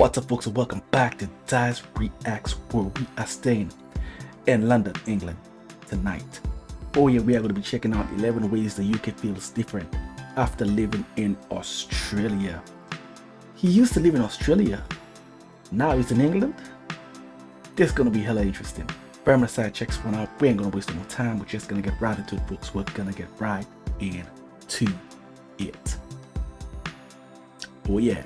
What's up, folks, and welcome back to Dyce Reacts, where we are staying in London, England tonight. Oh yeah, we are going to be checking out 11 ways the UK feels different after living in Australia. He used to live in Australia, now he's in England. This is going to be hella interesting. Permanent side checks one out. We ain't going to waste no more time. We're just going to get right into it, folks. We're going to get right into it. Oh yeah.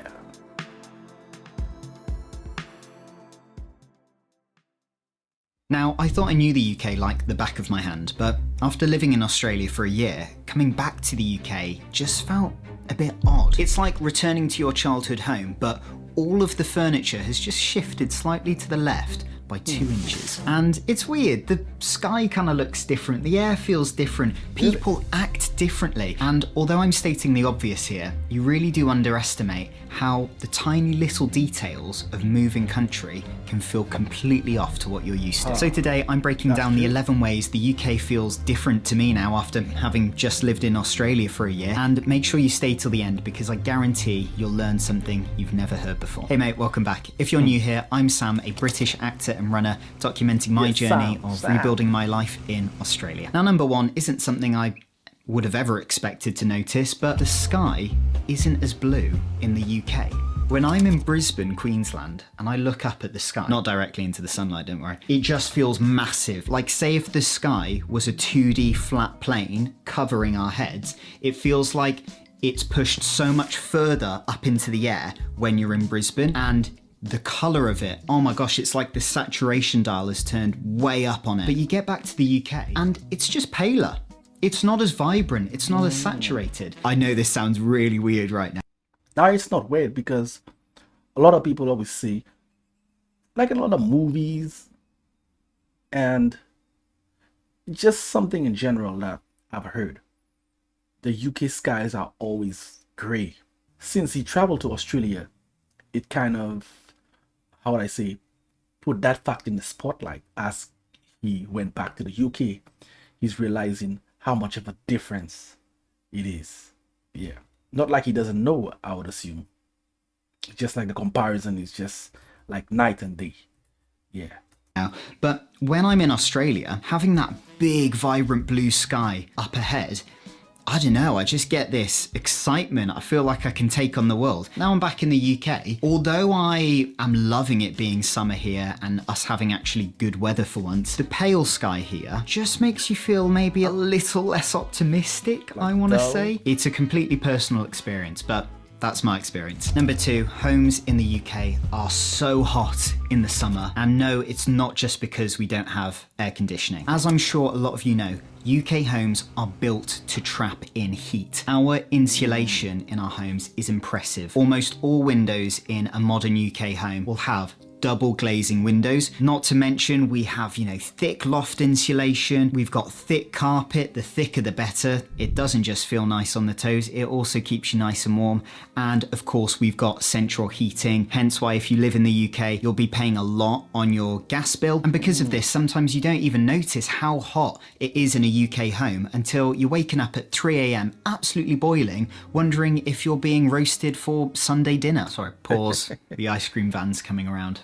Now, I thought I knew the UK like the back of my hand, but after living in Australia for a year, coming back to the UK just felt a bit odd. It's like returning to your childhood home, but all of the furniture has just shifted slightly to the left by 2 inches. And it's weird, the sky kind of looks different, the air feels different, people act differently. And although I'm stating the obvious here, you really do underestimate how the tiny little details of moving country can feel completely off to what you're used to. So today I'm breaking down the 11 ways the UK feels different to me now after having just lived in Australia for a year. And make sure you stay till the end because I guarantee you'll learn something you've never heard before. Hey mate, welcome back. If you're new here, I'm Sam, a British actor and runner documenting my journey of rebuilding my life in Australia. Now, number one isn't something I would have ever expected to notice, but the sky isn't as blue in the UK. When I'm in Brisbane, Queensland, and I look up at the sky, not directly into the sunlight, don't worry, it just feels massive. Like say if the sky was a 2D flat plane covering our heads, it feels like it's pushed so much further up into the air when you're in Brisbane, and the colour of it, oh my gosh, it's like the saturation dial has turned way up on it. But you get back to the UK and it's just paler. It's not as vibrant, it's not as saturated. I know this sounds really weird right now. Now it's not weird because a lot of people always see, like in a lot of movies and just something in general that I've heard, the UK skies are always grey. Since he traveled to Australia, it kind of, how would I say, put that fact in the spotlight. As he went back to the UK, he's realizing how much of a difference it is. Yeah, not like he doesn't know, I would assume. Just like the comparison is just like night and day. Yeah. But when I'm in Australia, having that big vibrant blue sky up ahead, I don't know, I just get this excitement. I feel like I can take on the world. Now I'm back in the UK. Although I am loving it being summer here and us having actually good weather for once, the pale sky here just makes you feel maybe a little less optimistic, I want to say. It's a completely personal experience, but that's my experience. Number two, homes in the UK are so hot in the summer. And no, it's not just because we don't have air conditioning. As I'm sure a lot of you know, UK homes are built to trap in heat. Our insulation in our homes is impressive. Almost all windows in a modern UK home will have double glazing windows. Not to mention we have, thick loft insulation. We've got thick carpet. The thicker the better. It doesn't just feel nice on the toes, it also keeps you nice and warm. And of course we've got central heating, hence why if you live in the UK you'll be paying a lot on your gas bill. And because of this, sometimes you don't even notice how hot it is in a UK home until you're waking up at 3 AM absolutely boiling, wondering if you're being roasted for Sunday dinner. Sorry, pause. The ice cream van's coming around.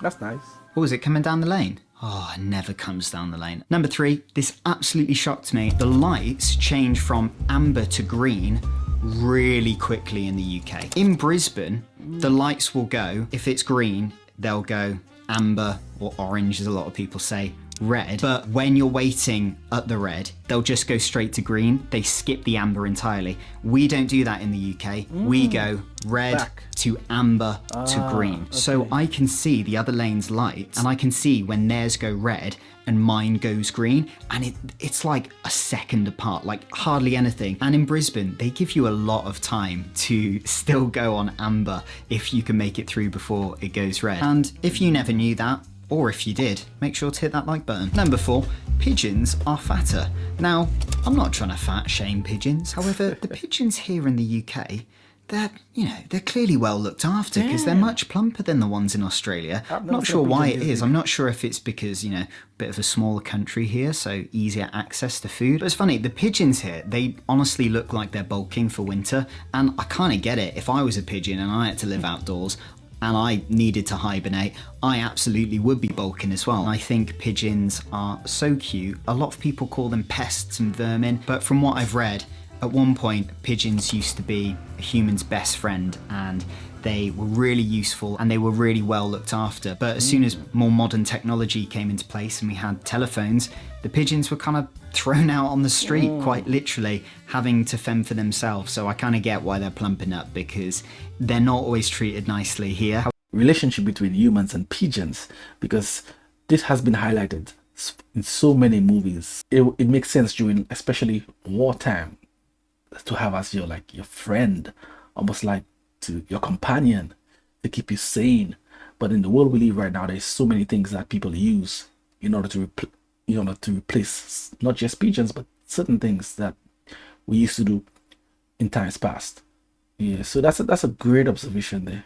That's nice. Oh, is it coming down the lane? Oh, it never comes down the lane. Number three, this absolutely shocked me. The lights change from amber to green really quickly in the UK. In Brisbane, the lights will go, if it's green, they'll go amber or orange, as a lot of people say, red. But when you're waiting at the red, they'll just go straight to green. They skip the amber entirely. We don't do that in the UK. We go red to amber to green. Okay. So I can see the other lane's lights and I can see when theirs go red and mine goes green, and it's like a second apart, like hardly anything. And in Brisbane, they give you a lot of time to still go on amber if you can make it through before it goes red. And if you never knew that, or if you did, make sure to hit that like button. Number four, pigeons are fatter. Now, I'm not trying to fat shame pigeons. However, the pigeons here in the UK, they're clearly well looked after because they're much plumper than the ones in Australia. I've I'm never not seen sure a why it pigeon is. this I'm big. not sure if it's because, a bit of a smaller country here, so easier access to food. But it's funny, the pigeons here, they honestly look like they're bulking for winter. And I kind of get it. If I was a pigeon and I had to live outdoors, and I needed to hibernate, I absolutely would be bulking as well. I think pigeons are so cute. A lot of people call them pests and vermin, but from what I've read, at one point, pigeons used to be a human's best friend, and they were really useful and they were really well looked after. But as soon as more modern technology came into place and we had telephones, the pigeons were kind of thrown out on the street, quite literally, having to fend for themselves. So I kind of get why they're plumping up, because they're not always treated nicely here. Relationship between humans and pigeons, because this has been highlighted in so many movies. It makes sense during especially wartime to have as your friend, almost like to your companion, to keep you sane. But in the world we live right now, there's so many things that people use in order to replace not just pigeons but certain things that we used to do in times past. Yeah, so that's a great observation there.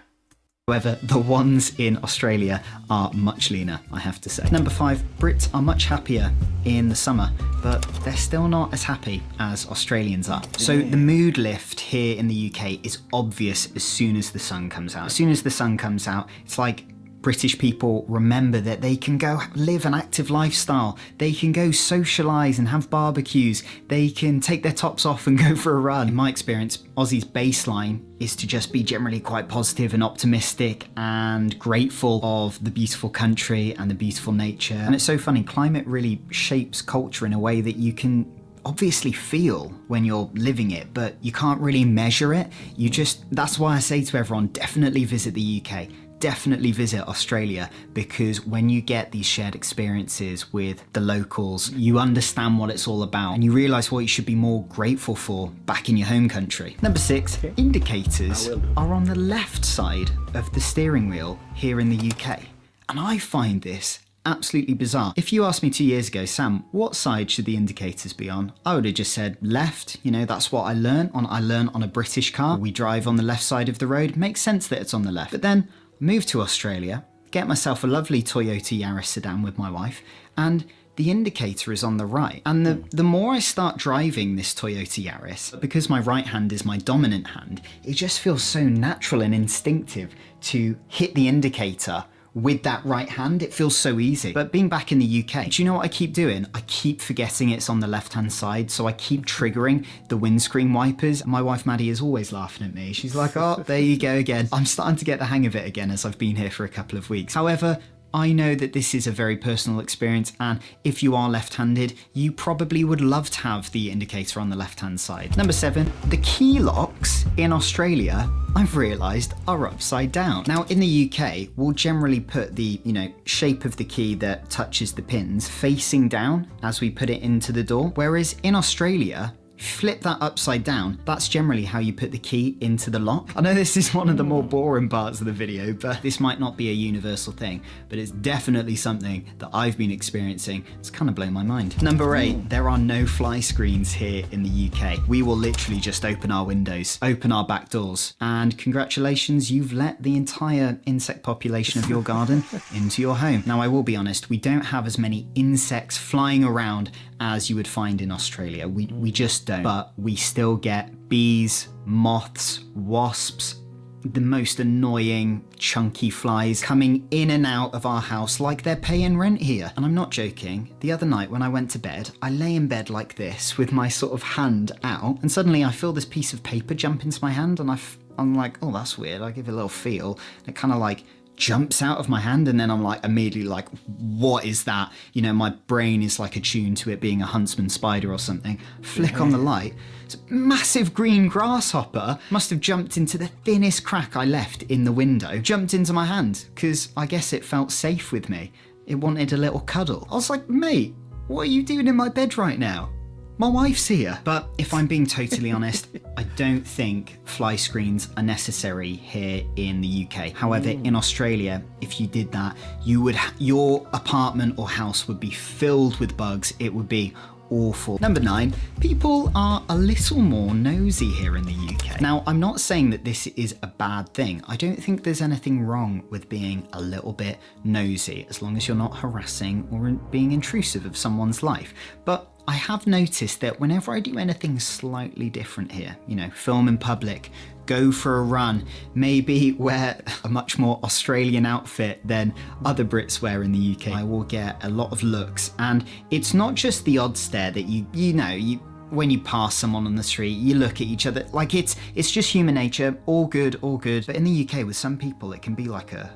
However, the ones in Australia are much leaner, I have to say. Number 5, Brits are much happier in the summer, but they're still not as happy as Australians are. So the mood lift here in the UK is obvious as soon as the sun comes out. As soon as the sun comes out, it's like British people remember that they can go live an active lifestyle. They can go socialise and have barbecues. They can take their tops off and go for a run. In my experience, Aussie's baseline is to just be generally quite positive and optimistic and grateful of the beautiful country and the beautiful nature. And it's so funny, climate really shapes culture in a way that you can obviously feel when you're living it, but you can't really measure it. That's why I say to everyone, definitely visit the UK. Definitely visit Australia, because when you get these shared experiences with the locals, you understand what it's all about and you realise what you should be more grateful for back in your home country. Number 6, indicators are on the left side of the steering wheel here in the UK. And I find this absolutely bizarre. If you asked me 2 years ago, Sam, what side should the indicators be on? I would have just said left. That's what I learned on a British car. We drive on the left side of the road. It makes sense that it's on the left. But then moved to Australia, get myself a lovely Toyota Yaris sedan with my wife, and the indicator is on the right. And the more I start driving this Toyota Yaris, because my right hand is my dominant hand, it just feels so natural and instinctive to hit the indicator with that right hand. It feels so easy. But being back in the UK, do you know what I keep doing? I keep forgetting it's on the left-hand side, so I keep triggering the windscreen wipers. My wife Maddie is always laughing at me. She's like, oh, there you go again. I'm starting to get the hang of it again as I've been here for a couple of weeks. However, I know that this is a very personal experience, and if you are left-handed, you probably would love to have the indicator on the left-hand side. Number 7, the key locks in Australia, I've realised, are upside down. Now, in the UK, we'll generally put the, shape of the key that touches the pins facing down as we put it into the door, whereas in Australia, flip that upside down. That's generally how you put the key into the lock. I know this is one of the more boring parts of the video, but this might not be a universal thing, but it's definitely something that I've been experiencing. It's kind of blown my mind. Number 8, there are no fly screens here in the UK. We will literally just open our windows, open our back doors, and congratulations, you've let the entire insect population of your garden into your home. Now, I will be honest, we don't have as many insects flying around as you would find in Australia. We just don't. But we still get bees, moths, wasps, the most annoying chunky flies coming in and out of our house like they're paying rent here. And I'm not joking. The other night when I went to bed, I lay in bed like this with my sort of hand out, and suddenly I feel this piece of paper jump into my hand, and I'm like, oh, that's weird. I give it a little feel, and it kind of like jumps out of my hand, and then I'm like immediately like, what is that? My brain is like attuned to it being a huntsman spider or something. Flick on the light, it's a massive green grasshopper must have jumped into the thinnest crack I left in the window, jumped into my hand because I guess it felt safe with me. It wanted a little cuddle. I was like, mate, what are you doing in my bed right now? My wife's here. But if I'm being totally honest, I don't think fly screens are necessary here in the UK. However, in Australia, if you did that, your apartment or house would be filled with bugs. It would be awful. Number 9, people are a little more nosy here in the UK. Now, I'm not saying that this is a bad thing. I don't think there's anything wrong with being a little bit nosy, as long as you're not harassing or being intrusive of someone's life. But I have noticed that whenever I do anything slightly different here, you know, film in public, go for a run, maybe wear a much more Australian outfit than other Brits wear in the UK, I will get a lot of looks. And it's not just the odd stare that when you pass someone on the street, you look at each other, like it's just human nature, all good, all good. But in the UK, with some people, it can be like a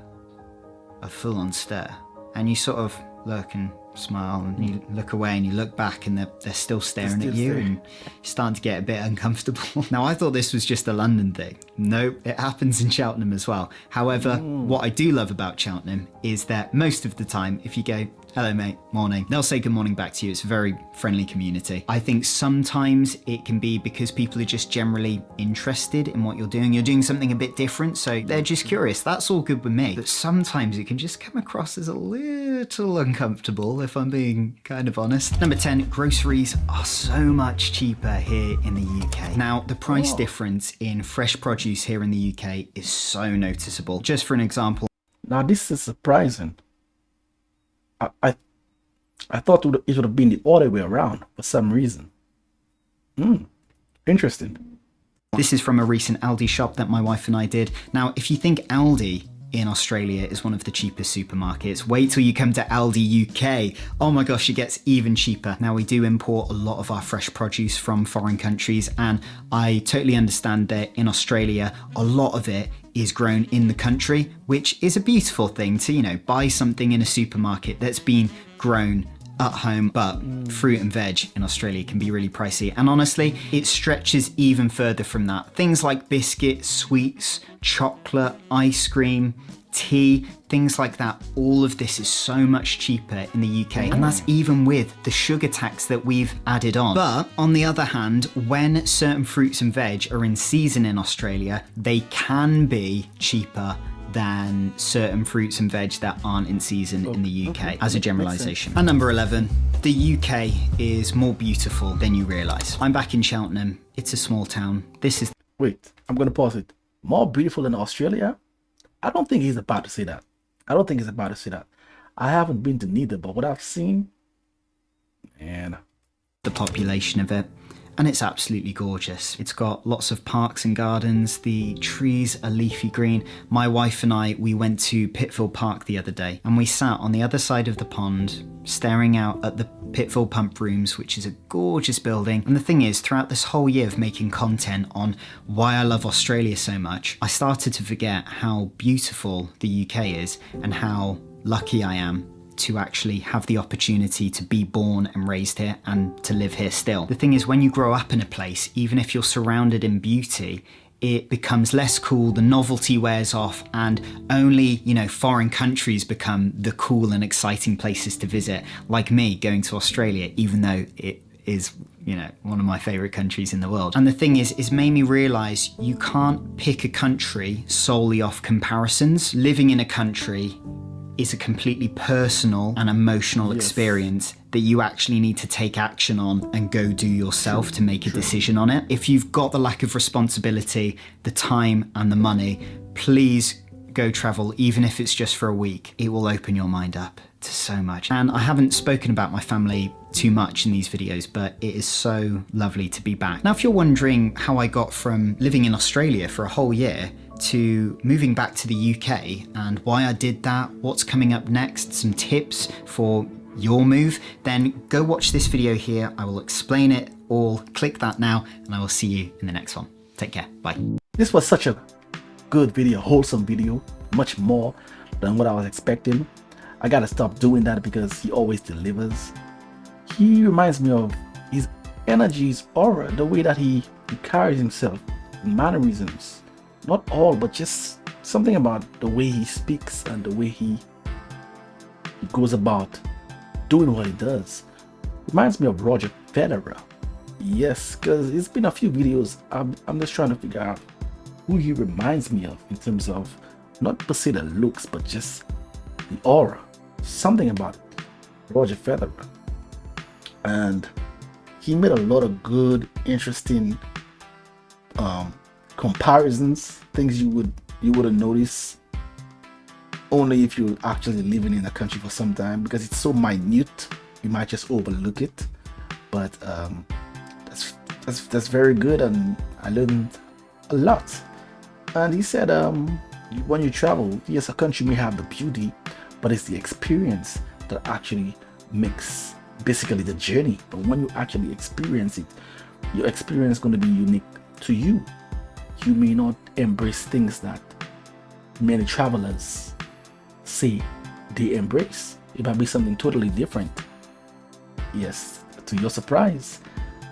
full-on stare, and you sort of look and smile and you look away and you look back and they're still staring at you and you're starting to get a bit uncomfortable. Now, I thought this was just a London thing. Nope, it happens in Cheltenham as well. However, what I do love about Cheltenham is that most of the time, if you go, hello mate, morning, they'll say good morning back to you. It's a very friendly community. I think sometimes it can be because people are just generally interested in what you're doing. You're doing something a bit different, so they're just curious. That's all good with me. But sometimes it can just come across as a little uncomfortable, if I'm being kind of honest. Number 10, groceries are so much cheaper here in the UK. Now, the price difference in fresh produce here in the UK is so noticeable. Just for an example. Now, this is surprising. I thought it would have been the other way around for some reason. Interesting. This is from a recent Aldi shop that my wife and I did. Now, if you think Aldi in Australia is one of the cheapest supermarkets, wait till you come to Aldi UK. Oh my gosh, it gets even cheaper. Now, we do import a lot of our fresh produce from foreign countries, and I totally understand that in Australia, a lot of it is grown in the country, which is a beautiful thing to, you know, buy something in a supermarket that's been grown at home. But fruit and veg in Australia can be really pricey, and honestly, it stretches even further from that. Things like biscuits, sweets, chocolate, ice cream, tea, things like that, all of this is so much cheaper in the UK, and that's even with the sugar tax that we've added on. But on the other hand, when certain fruits and veg are in season in Australia, they can be cheaper than certain fruits and veg that aren't in season in the UK, as a generalization. And number 11, the UK is more beautiful than you realize. I'm back in Cheltenham. It's a small town. This is... Wait, I'm going to pause it. More beautiful than Australia? I don't think he's about to say that. I haven't been to neither, but what I've seen, man, the population of it. And it's absolutely gorgeous. It's got lots of parks and gardens. The trees are leafy green. My wife and I, we went to Pittville Park the other day, and we sat on the other side of the pond, staring out at the Pittville Pump Rooms, which is a gorgeous building. And the thing is, throughout this whole year of making content on why I love Australia so much, I started to forget how beautiful the UK is and how lucky I am to actually have the opportunity to be born and raised here and to live here still. The thing is, when you grow up in a place, even if you're surrounded in beauty, it becomes less cool, the novelty wears off, and only, you know, foreign countries become the cool and exciting places to visit. Like me going to Australia, even though it is, you know, one of my favorite countries in the world. And the thing is made me realize you can't pick a country solely off comparisons. Living in a country is a completely personal and emotional experience that you actually need to take action on and go do yourself to make a decision on it. If you've got the lack of responsibility, the time and the money, please go travel, even if it's just for a week. It will open your mind up to so much. And I haven't spoken about my family too much in these videos, but it is so lovely to be back. Now, if you're wondering how I got from living in Australia for a whole year to moving back to the UK and why I did that, what's coming up next, some tips for your move, then go watch this video here. I will explain it all. Click that now, and I will see you in the next one. Take care. Bye. This was such a good video, wholesome video, much more than what I was expecting. I gotta stop doing that because he always delivers. He reminds me of his energy, his aura, the way that he carries himself, mannerisms. Not all, but just something about the way he speaks and the way he goes about doing what he does. Reminds me of Roger Federer. Yes, because it's been a few videos. I'm just trying to figure out who he reminds me of in terms of not per se the looks, but just the aura. Something about Roger Federer. And he made a lot of good, interesting comparisons, things you wouldn't notice only if you're actually living in a country for some time, because it's so minute you might just overlook it. But that's very good, and I learned a lot. And he said, when you travel, yes, a country may have the beauty, but it's the experience that actually makes basically the journey. But when you actually experience it, your experience is going to be unique to you. You may not embrace things that many travelers say they embrace. It might be something totally different. Yes, to your surprise.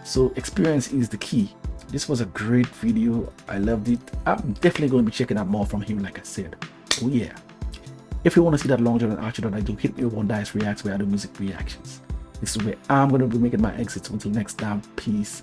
So experience is the key. This was a great video. I loved it. I'm definitely going to be checking out more from him, like I said. Oh yeah. If you want to see that long journey archer that I do, hit me up on Dyce Reacts, where I do music reactions. This is where I'm going to be making my exits. Until next time, peace.